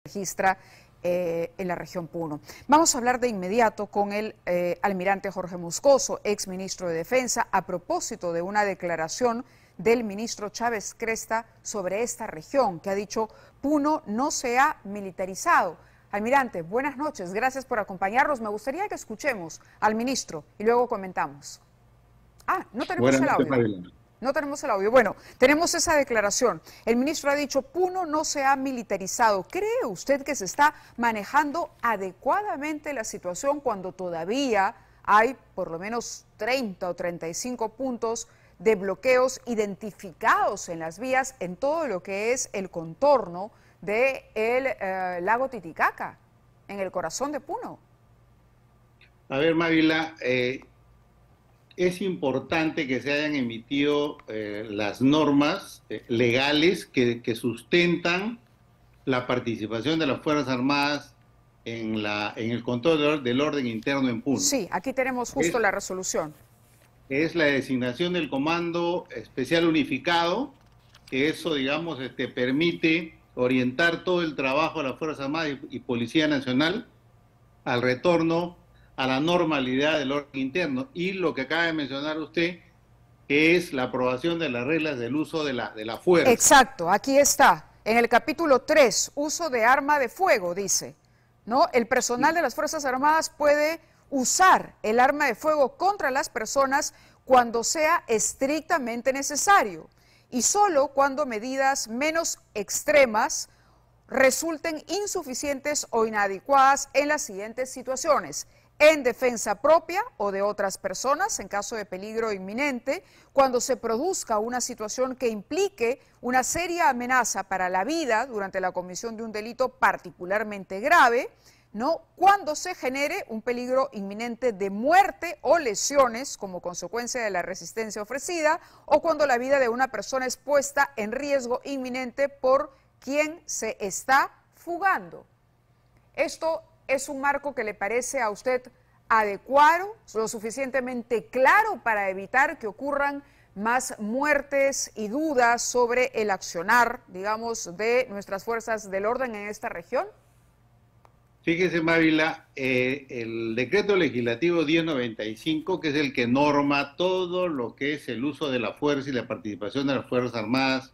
registra en la región Puno. Vamos a hablar de inmediato con el almirante Jorge Moscoso, ex ministro de Defensa, a propósito de una declaración del ministro Chávez Cresta sobre esta región, que ha dicho Puno no se ha militarizado. Almirante, buenas noches, gracias por acompañarnos. Me gustaría que escuchemos al ministro y luego comentamos. No tenemos el audio. No tenemos el audio. Bueno, tenemos esa declaración. El ministro ha dicho, Puno no se ha militarizado. ¿Cree usted que se está manejando adecuadamente la situación cuando todavía hay por lo menos 30 o 35 puntos de bloqueos identificados en las vías en todo lo que es el contorno del lago Titicaca, en el corazón de Puno? A ver, Mávila, es importante que se hayan emitido las normas legales que sustentan la participación de las Fuerzas Armadas en el control del orden interno en Puno. Sí, aquí tenemos justo la resolución. Es la designación del Comando Especial Unificado, que eso, digamos, permite orientar todo el trabajo de las Fuerzas Armadas y Policía Nacional al retorno a la normalidad del orden interno, y lo que acaba de mencionar usted, que es la aprobación de las reglas del uso de la fuerza. Exacto, aquí está, en el capítulo 3, uso de arma de fuego, dice, ¿no? El personal de las Fuerzas Armadas puede usar el arma de fuego contra las personas cuando sea estrictamente necesario, y solo cuando medidas menos extremas resulten insuficientes o inadecuadas en las siguientes situaciones: en defensa propia o de otras personas, en caso de peligro inminente, cuando se produzca una situación que implique una seria amenaza para la vida durante la comisión de un delito particularmente grave, ¿no? Cuando se genere un peligro inminente de muerte o lesiones como consecuencia de la resistencia ofrecida, o cuando la vida de una persona es puesta en riesgo inminente por quien se está fugando. Esto ¿es un marco que le parece a usted adecuado, lo suficientemente claro para evitar que ocurran más muertes y dudas sobre el accionar, digamos, de nuestras fuerzas del orden en esta región? Fíjese, Mávila, el decreto legislativo 1095, que es el que norma todo lo que es el uso de la fuerza y la participación de las Fuerzas Armadas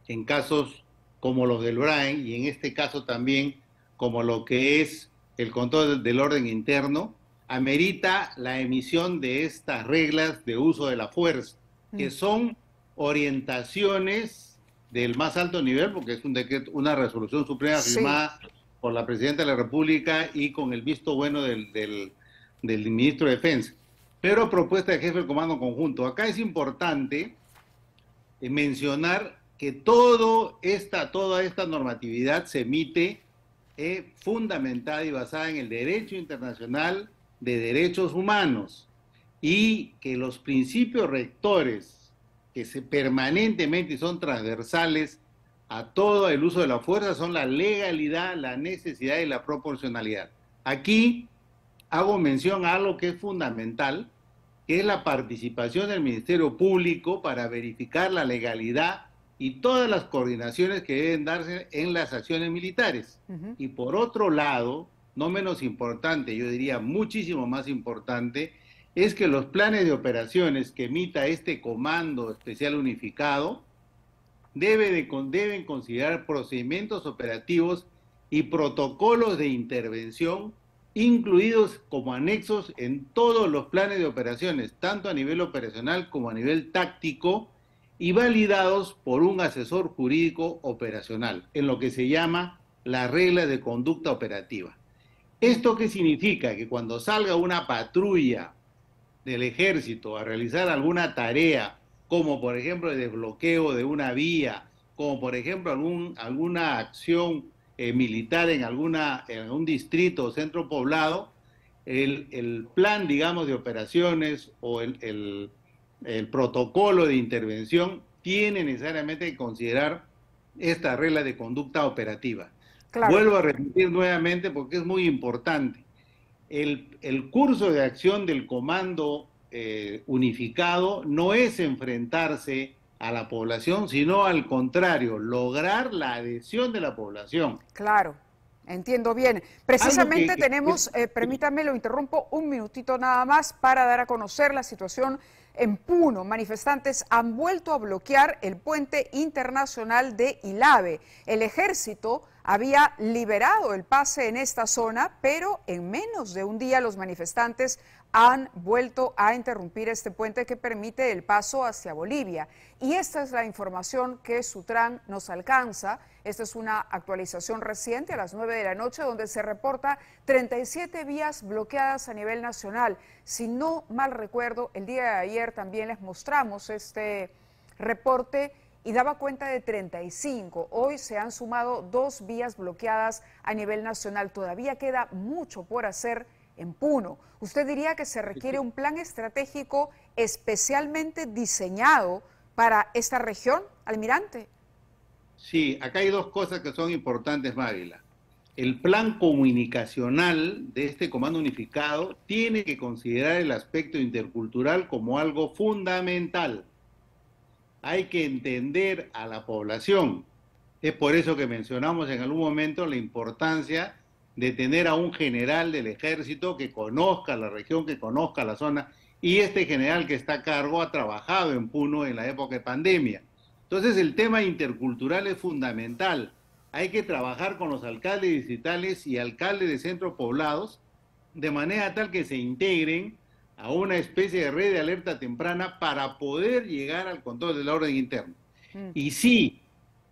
en casos como los del Brain, y en este caso también como lo que es el control del orden interno, amerita la emisión de estas reglas de uso de la fuerza, que son orientaciones del más alto nivel, porque es un decreto, una resolución suprema firmada por la Presidenta de la República y con el visto bueno del Ministro de Defensa, pero a propuesta del Jefe del Comando Conjunto. Acá es importante mencionar que toda esta normatividad se emite fundamentada y basada en el derecho internacional de derechos humanos, y que los principios rectores que permanentemente son transversales a todo el uso de la fuerza son la legalidad, la necesidad y la proporcionalidad. Aquí hago mención a algo que es fundamental, que es la participación del Ministerio Público para verificar la legalidad y todas las coordinaciones que deben darse en las acciones militares. Y por otro lado, no menos importante, yo diría muchísimo más importante, es que los planes de operaciones que emita este Comando Especial Unificado deben considerar procedimientos operativos y protocolos de intervención incluidos como anexos en todos los planes de operaciones, tanto a nivel operacional como a nivel táctico, y validados por un asesor jurídico operacional, en lo que se llama la regla de conducta operativa. ¿Esto qué significa? Que cuando salga una patrulla del ejército a realizar alguna tarea, como por ejemplo el desbloqueo de una vía, como por ejemplo alguna acción militar en algún distrito o centro poblado, el plan, digamos, de operaciones o el protocolo de intervención tiene necesariamente que considerar esta regla de conducta operativa. Claro. Vuelvo a repetir nuevamente porque es muy importante. El curso de acción del Comando Unificado no es enfrentarse a la población, sino al contrario, lograr la adhesión de la población. Claro, entiendo bien. Precisamente tenemos, permítame, lo interrumpo un minutito nada más para dar a conocer la situación en Puno. Manifestantes han vuelto a bloquear el puente internacional de Ilave. El ejército había liberado el pase en esta zona, pero en menos de un día los manifestantes han vuelto a interrumpir este puente que permite el paso hacia Bolivia. Y esta es la información que Sutran nos alcanza. Esta es una actualización reciente a las 9 de la noche donde se reporta 37 vías bloqueadas a nivel nacional. Si no mal recuerdo, el día de ayer también les mostramos este reporte y daba cuenta de 35. Hoy se han sumado 2 vías bloqueadas a nivel nacional. Todavía queda mucho por hacer en Puno. ¿Usted diría que se requiere un plan estratégico especialmente diseñado para esta región, almirante? Sí, acá hay dos cosas que son importantes, Mávila. El plan comunicacional de este comando unificado tiene que considerar el aspecto intercultural como algo fundamental. Hay que entender a la población. Es por eso que mencionamos en algún momento la importancia de tener a un general del ejército que conozca la región, que conozca la zona, y este general que está a cargo ha trabajado en Puno en la época de pandemia. Entonces el tema intercultural es fundamental. Hay que trabajar con los alcaldes distritales y alcaldes de centros poblados de manera tal que se integren a una especie de red de alerta temprana para poder llegar al control del orden interno. Y sí,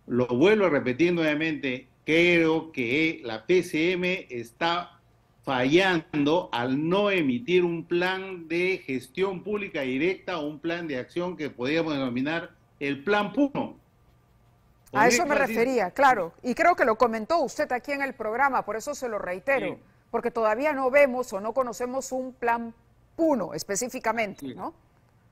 lo vuelvo a repetir nuevamente, creo que la PCM está fallando al no emitir un plan de gestión pública directa o un plan de acción que podríamos denominar el Plan Puno. A eso me refería, claro, y creo que lo comentó usted aquí en el programa, por eso se lo reitero, sí, porque todavía no vemos o no conocemos un Plan Puno específicamente, sí, ¿no?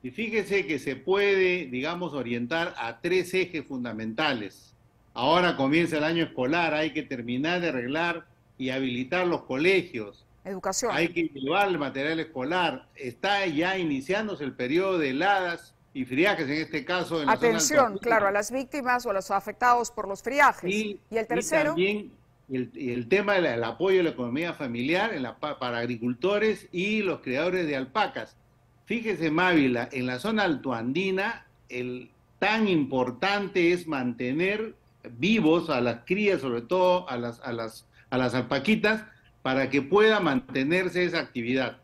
Y fíjese que se puede, digamos, orientar a 3 ejes fundamentales. Ahora comienza el año escolar, hay que terminar de arreglar y habilitar los colegios. Educación. Hay que llevar el material escolar. Está ya iniciándose el periodo de heladas y friajes, en este caso. En atención, claro, a las víctimas o a los afectados por los friajes. Y el tercero. Y también el tema del apoyo a la economía familiar para agricultores y los criadores de alpacas. Fíjese, Mávila, en la zona altoandina, tan importante es mantener vivos a las crías, sobre todo a las alpaquitas, para que pueda mantenerse esa actividad.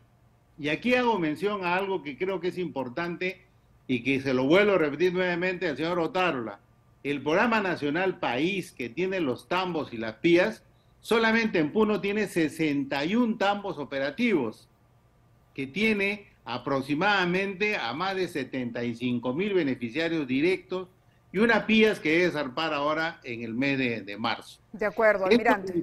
Y aquí hago mención a algo que creo que es importante y que se lo vuelvo a repetir nuevamente al señor Otárola. El Programa Nacional País, que tiene los tambos y las pías, solamente en Puno tiene 61 tambos operativos, que tiene aproximadamente a más de 75.000 beneficiarios directos y una pías que debe zarpar ahora en el mes de marzo. De acuerdo, almirante.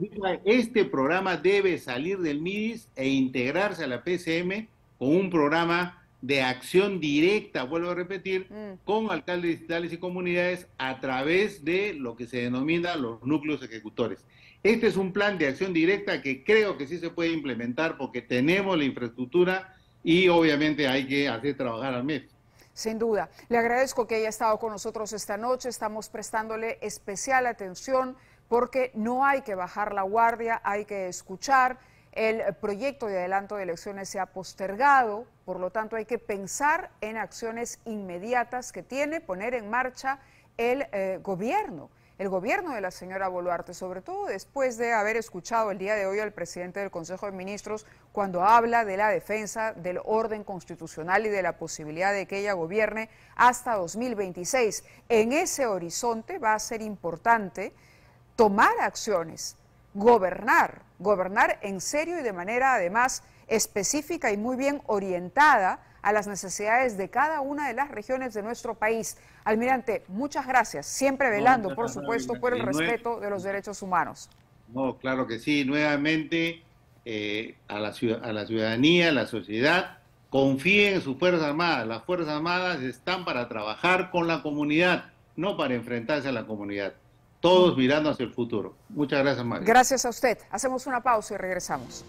Este programa debe salir del MIDIS e integrarse a la PCM con un programa de acción directa, vuelvo a repetir, con alcaldes distritales y comunidades a través de lo que se denomina los núcleos ejecutores. Este es un plan de acción directa que creo que sí se puede implementar porque tenemos la infraestructura y obviamente hay que hacer trabajar al MEF. Sin duda. Le agradezco que haya estado con nosotros esta noche. Estamos prestándole especial atención porque no hay que bajar la guardia, hay que escuchar. El proyecto de adelanto de elecciones se ha postergado, por lo tanto hay que pensar en acciones inmediatas que tiene poner en marcha el gobierno de la señora Boluarte, sobre todo después de haber escuchado el día de hoy al presidente del Consejo de Ministros cuando habla de la defensa del orden constitucional y de la posibilidad de que ella gobierne hasta 2026. En ese horizonte va a ser importante tomar acciones, gobernar en serio y de manera además específica y muy bien orientada a las necesidades de cada una de las regiones de nuestro país. Almirante, muchas gracias, siempre velando, por supuesto, por el respeto de los derechos humanos. No, claro que sí, nuevamente a la ciudadanía, a la sociedad, confíen en sus Fuerzas Armadas. Las Fuerzas Armadas están para trabajar con la comunidad, no para enfrentarse a la comunidad. Todos mirando hacia el futuro. Muchas gracias, María. Gracias a usted. Hacemos una pausa y regresamos.